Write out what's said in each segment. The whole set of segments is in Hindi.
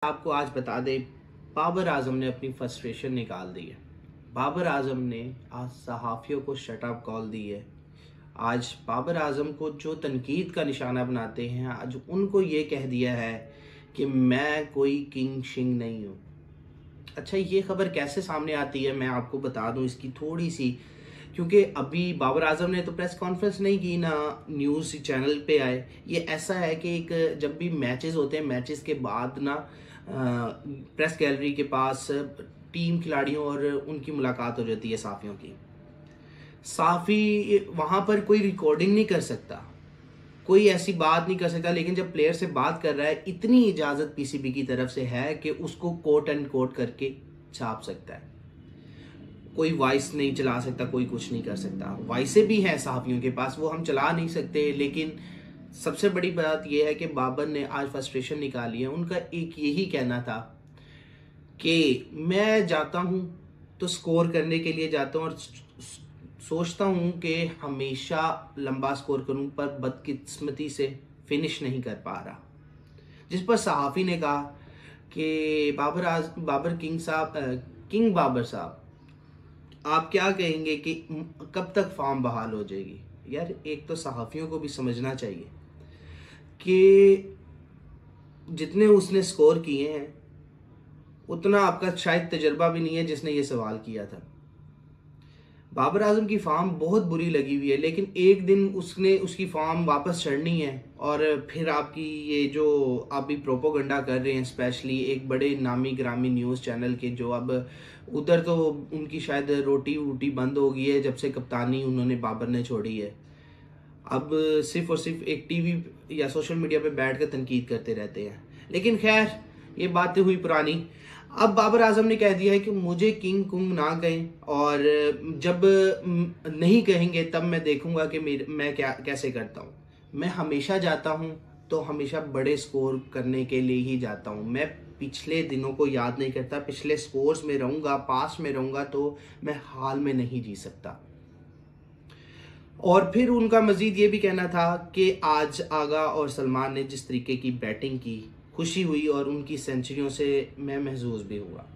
आपको आज बता दें, बाबर आजम ने अपनी फ्रस्ट्रेशन निकाल दी है। बाबर आजम ने आज सहाफ़ियों को शटअप कॉल दी है। आज बाबर आजम को जो तनकीद का निशाना बनाते हैं, आज उनको ये कह दिया है कि मैं कोई किंग शिंग नहीं हूँ। अच्छा, ये खबर कैसे सामने आती है मैं आपको बता दूं इसकी थोड़ी सी, क्योंकि अभी बाबर आजम ने तो प्रेस कॉन्फ्रेंस नहीं की ना न्यूज़ चैनल पे आए। ये ऐसा है कि एक जब भी मैचेस होते हैं, मैचेस के बाद ना प्रेस गैलरी के पास टीम खिलाड़ियों और उनकी मुलाकात हो जाती है साफ़ियों की। साफ़ी वहाँ पर कोई रिकॉर्डिंग नहीं कर सकता, कोई ऐसी बात नहीं कर सकता, लेकिन जब प्लेयर से बात कर रहा है, इतनी इजाज़त पीसीबी की तरफ से है कि उसको कोट एंड कोट करके छाप सकता है। कोई वॉइस नहीं चला सकता, कोई कुछ नहीं कर सकता। वॉइसें भी हैं सहाफ़ियों के पास, वो हम चला नहीं सकते। लेकिन सबसे बड़ी बात यह है कि बाबर ने आज फ्रस्ट्रेशन निकाली है। उनका एक यही कहना था कि मैं जाता हूं तो स्कोर करने के लिए जाता हूं और सोचता हूं कि हमेशा लंबा स्कोर करूं, पर बदकिस्मती से फिनिश नहीं कर पा रहा। जिस पर सहाफ़ी ने कहा कि बाबर किंग बाबर साहब, आप क्या कहेंगे कि कब तक फॉर्म बहाल हो जाएगी। यार, एक तो सहाफ़ियों को भी समझना चाहिए कि जितने उसने स्कोर किए हैं उतना आपका शायद तजर्बा भी नहीं है जिसने ये सवाल किया था। बाबर आजम की फॉर्म बहुत बुरी लगी हुई है, लेकिन एक दिन उसकी फॉर्म वापस चढ़नी है और फिर आपकी ये जो आप भी प्रोपोगंडा कर रहे हैं, स्पेशली एक बड़े नामी ग्रामी न्यूज़ चैनल के, जो अब उधर तो उनकी शायद रोटी वोटी बंद हो गई है जब से कप्तानी उन्होंने बाबर ने छोड़ी है। अब सिर्फ और सिर्फ एक टीवी या सोशल मीडिया पे बैठ कर तनकीद करते रहते हैं। लेकिन खैर, ये बातें हुई पुरानी। अब बाबर आजम ने कह दिया है कि मुझे किंग कुंग ना कहें, और जब नहीं कहेंगे तब मैं देखूंगा कि मैं क्या कैसे करता हूँ। मैं हमेशा जाता हूँ तो हमेशा बड़े स्कोर करने के लिए ही जाता हूँ। मैं पिछले दिनों को याद नहीं करता, पिछले स्कोर्स में रहूंगा, पास में रहूंगा तो मैं हाल में नहीं जी सकता। और फिर उनका मजीद ये भी कहना था कि आज आगा और सलमान ने जिस तरीके की बैटिंग की, खुशी हुई और उनकी सेंचुरियों से मैं महसूस भी हुआ।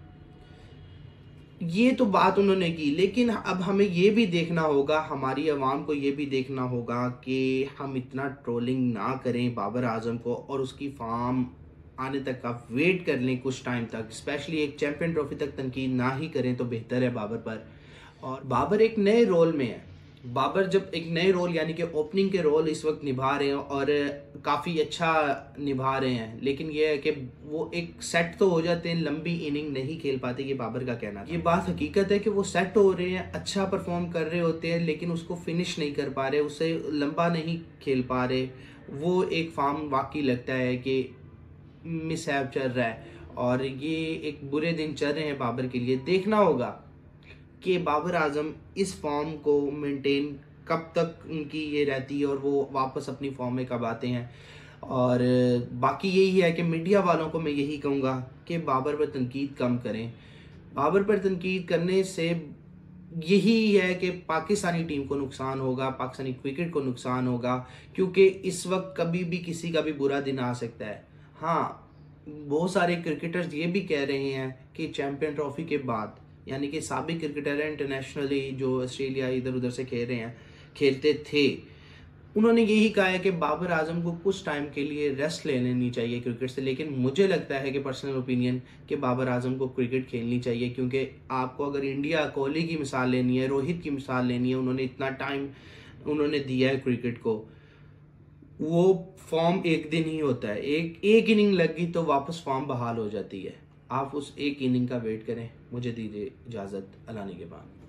ये तो बात उन्होंने की, लेकिन अब हमें ये भी देखना होगा, हमारी आवाम को ये भी देखना होगा कि हम इतना ट्रोलिंग ना करें बाबर आजम को, और उसकी फॉर्म आने तक का वेट कर लें कुछ टाइम तक। स्पेशली एक चैंपियन ट्रॉफी तक तनकीद ना ही करें तो बेहतर है बाबर पर। और बाबर एक नए रोल में है। बाबर जब एक नए रोल यानी कि ओपनिंग के रोल इस वक्त निभा रहे हैं और काफ़ी अच्छा निभा रहे हैं, लेकिन यह है कि वो एक सेट तो हो जाते हैं, लंबी इनिंग नहीं खेल पाते। ये बाबर का कहना था। ये बात हकीकत है कि वो सेट हो रहे हैं, अच्छा परफॉर्म कर रहे होते हैं, लेकिन उसको फिनिश नहीं कर पा रहे, उससे लंबा नहीं खेल पा रहे। वो एक फॉर्म वाकई लगता है कि मिसहैप चल रहा है और ये एक बुरे दिन चल रहे हैं बाबर के लिए। देखना होगा कि बाबर आजम इस फॉर्म को मेंटेन कब तक उनकी ये रहती है और वो वापस अपनी फॉर्म में कब आते हैं। और बाकी यही है कि मीडिया वालों को मैं यही कहूँगा कि बाबर पर तनकीद कम करें। बाबर पर तनकीद करने से यही है कि पाकिस्तानी टीम को नुकसान होगा, पाकिस्तानी क्रिकेट को नुकसान होगा, क्योंकि इस वक्त कभी भी किसी का भी बुरा दिन आ सकता है। हाँ, बहुत सारे क्रिकेटर्स ये भी कह रहे हैं कि चैंपियन ट्रॉफी के बाद, यानी कि साबिक क्रिकेटर है इंटरनेशनली जो ऑस्ट्रेलिया इधर उधर से खेलते थे, उन्होंने यही कहा है कि बाबर आजम को कुछ टाइम के लिए रेस्ट ले लेनी चाहिए क्रिकेट से। लेकिन मुझे लगता है कि पर्सनल ओपिनियन कि बाबर आजम को क्रिकेट खेलनी चाहिए, क्योंकि आपको अगर इंडिया कोहली की मिसाल लेनी है, रोहित की मिसाल लेनी है, उन्होंने इतना टाइम उन्होंने दिया है क्रिकेट को। वो फॉर्म एक दिन ही होता है, एक इनिंग लगी तो वापस फॉर्म बहाल हो जाती है। आप उस एक इनिंग का वेट करें। मुझे दीजिए इजाज़त, अल्लाह ने के बाद।